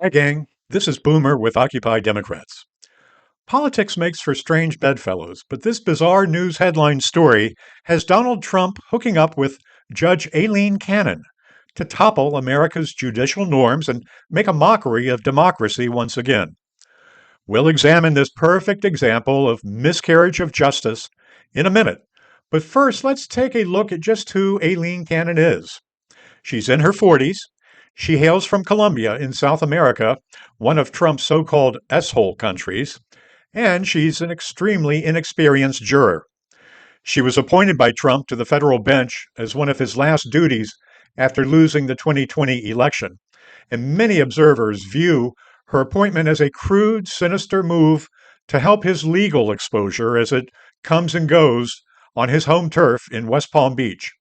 Hi, gang. This is Boomer with Occupy Democrats. Politics makes for strange bedfellows, but this bizarre news headline story has Donald Trump hooking up with Judge Aileen Cannon to topple America's judicial norms and make a mockery of democracy once again. We'll examine this perfect example of miscarriage of justice in a minute. But first, let's take a look at just who Aileen Cannon is. She's in her 40s. She hails from Colombia in South America, one of Trump's so called S-hole countries, and she's an extremely inexperienced juror. She was appointed by Trump to the federal bench as one of his last duties after losing the 2020 election, and many observers view her appointment as a crude, sinister move to help his legal exposure as it comes and goes on his home turf in West Palm Beach.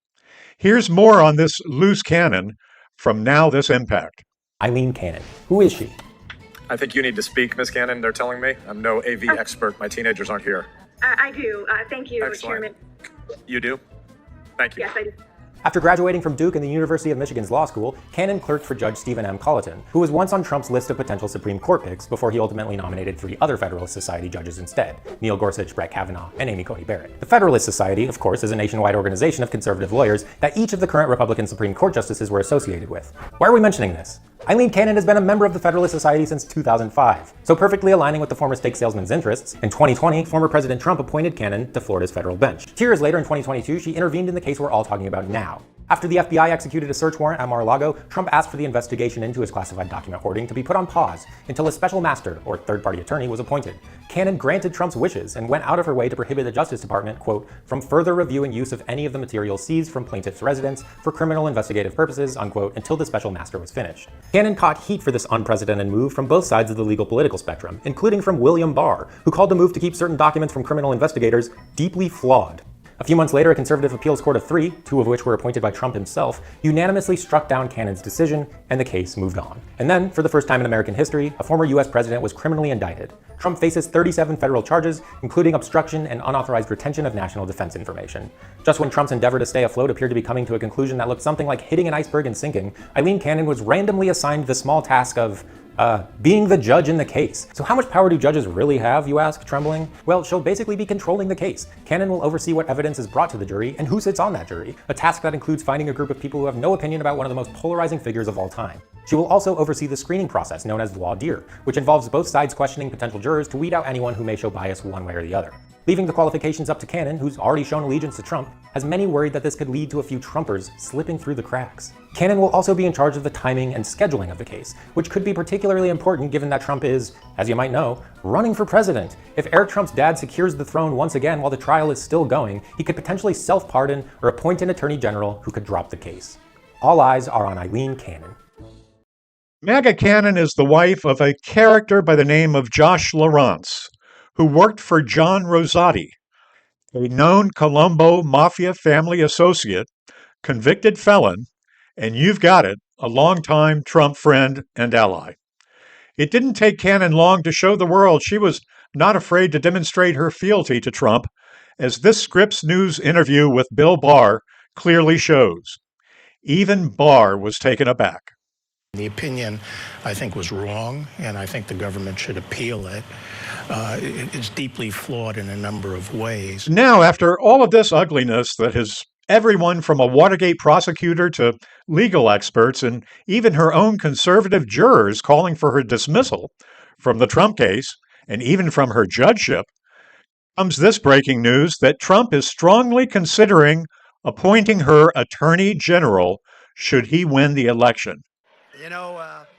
Here's more on this loose cannon from Now This Impact. Aileen Cannon. Who is she? I think you need to speak, Ms. Cannon, they're telling me. I'm no AV expert. My teenagers aren't here. I do. Thank you, Excellent. Chairman. You do? Thank you. Yes, I do. After graduating from Duke and the University of Michigan's law school, Cannon clerked for Judge Stephen M. Colleton, who was once on Trump's list of potential Supreme Court picks before he ultimately nominated 3 other Federalist Society judges instead: Neil Gorsuch, Brett Kavanaugh, and Amy Coney Barrett. The Federalist Society, of course, is a nationwide organization of conservative lawyers that each of the current Republican Supreme Court justices were associated with. Why are we mentioning this? Aileen Cannon has been a member of the Federalist Society since 2005, so perfectly aligning with the former steak salesman's interests. In 2020, former President Trump appointed Cannon to Florida's federal bench. 2 years later, in 2022, she intervened in the case we're all talking about now. After the FBI executed a search warrant at Mar-a-Lago, Trump asked for the investigation into his classified document hoarding to be put on pause until a special master, or third-party attorney, was appointed. Cannon granted Trump's wishes and went out of her way to prohibit the Justice Department, quote, from further review and use of any of the materials seized from plaintiff's residence for criminal investigative purposes, unquote, until the special master was finished. Cannon caught heat for this unprecedented move from both sides of the legal political spectrum, including from William Barr, who called the move to keep certain documents from criminal investigators deeply flawed. A few months later, a conservative appeals court of 3, 2 of which were appointed by Trump himself, unanimously struck down Cannon's decision, and the case moved on. And then, for the first time in American history, a former US president was criminally indicted. Trump faces 37 federal charges, including obstruction and unauthorized retention of national defense information. Just when Trump's endeavor to stay afloat appeared to be coming to a conclusion that looked something like hitting an iceberg and sinking, Aileen Cannon was randomly assigned the small task of being the judge in the case. So how much power do judges really have, you ask, trembling? Well, she'll basically be controlling the case. Cannon will oversee what evidence is brought to the jury and who sits on that jury, a task that includes finding a group of people who have no opinion about one of the most polarizing figures of all time. She will also oversee the screening process known as voir dire, which involves both sides questioning potential jurors to weed out anyone who may show bias one way or the other. Leaving the qualifications up to Cannon, who's already shown allegiance to Trump, has many worried that this could lead to a few Trumpers slipping through the cracks. Cannon will also be in charge of the timing and scheduling of the case, which could be particularly important given that Trump is, as you might know, running for president. If Eric Trump's dad secures the throne once again while the trial is still going, he could potentially self-pardon or appoint an attorney general who could drop the case. All eyes are on Aileen Cannon. MAGA Cannon is the wife of a character by the name of Josh Lawrence, who worked for John Rosati, a known Colombo Mafia family associate, convicted felon, and you've got it, a longtime Trump friend and ally. It didn't take Cannon long to show the world she was not afraid to demonstrate her fealty to Trump, as this Scripps News interview with Bill Barr clearly shows. Even Barr was taken aback. The opinion, I think, was wrong, and I think the government should appeal it. It's deeply flawed in a number of ways. Now, after all of this ugliness that has everyone from a Watergate prosecutor to legal experts and even her own conservative jurors calling for her dismissal from the Trump case and even from her judgeship, comes this breaking news that Trump is strongly considering appointing her attorney general should he win the election.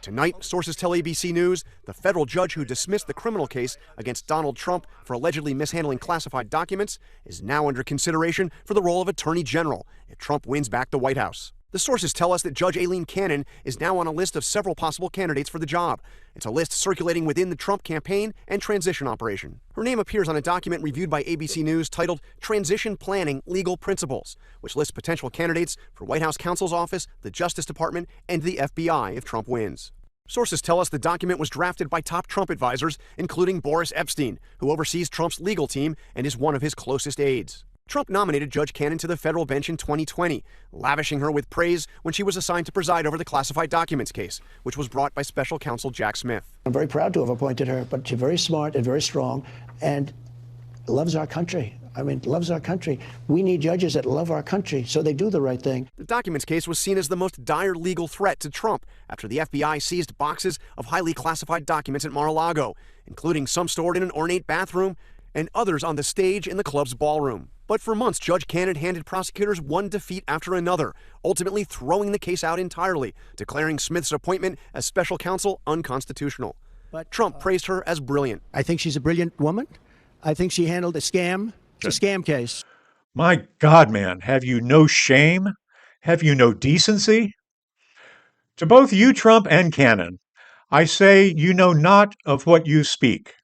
Tonight, sources tell ABC News the federal judge who dismissed the criminal case against Donald Trump for allegedly mishandling classified documents is now under consideration for the role of attorney general if Trump wins back the White House. The sources tell us that Judge Aileen Cannon is now on a list of several possible candidates for the job. It's a list circulating within the Trump campaign and transition operation. Her name appears on a document reviewed by ABC News titled Transition Planning Legal Principles, which lists potential candidates for White House counsel's office, the Justice Department, and the FBI if Trump wins. Sources tell us the document was drafted by top Trump advisors, including Boris Epshteyn, who oversees Trump's legal team and is one of his closest aides. Trump nominated Judge Cannon to the federal bench in 2020, lavishing her with praise when she was assigned to preside over the classified documents case, which was brought by special counsel Jack Smith. I'm very proud to have appointed her, but she's very smart and very strong and loves our country. Loves our country. We need judges that love our country, so they do the right thing. The documents case was seen as the most dire legal threat to Trump after the FBI seized boxes of highly classified documents at Mar-a-Lago, including some stored in an ornate bathroom and others on the stage in the club's ballroom. But for months, Judge Cannon handed prosecutors one defeat after another, ultimately throwing the case out entirely, declaring Smith's appointment as special counsel unconstitutional. But Trump praised her as brilliant. I think she's a brilliant woman. I think she handled a scam. It's a scam case. My God, man, have you no shame? Have you no decency? To both you, Trump and Cannon, I say you know not of what you speak.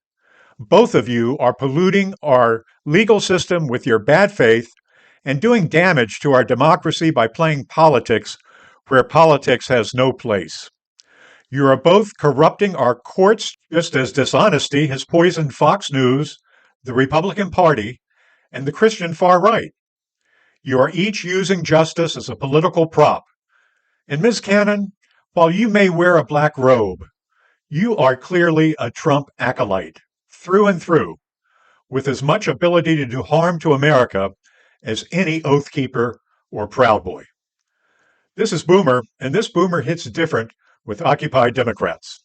Both of you are polluting our legal system with your bad faith and doing damage to our democracy by playing politics where politics has no place. You are both corrupting our courts just as dishonesty has poisoned Fox News, the Republican Party, and the Christian far right. You are each using justice as a political prop. And Ms. Cannon, while you may wear a black robe, you are clearly a Trump acolyte, through and through, with as much ability to do harm to America as any Oath Keeper or Proud Boy. This is Boomer, and this Boomer hits different with Occupy Democrats.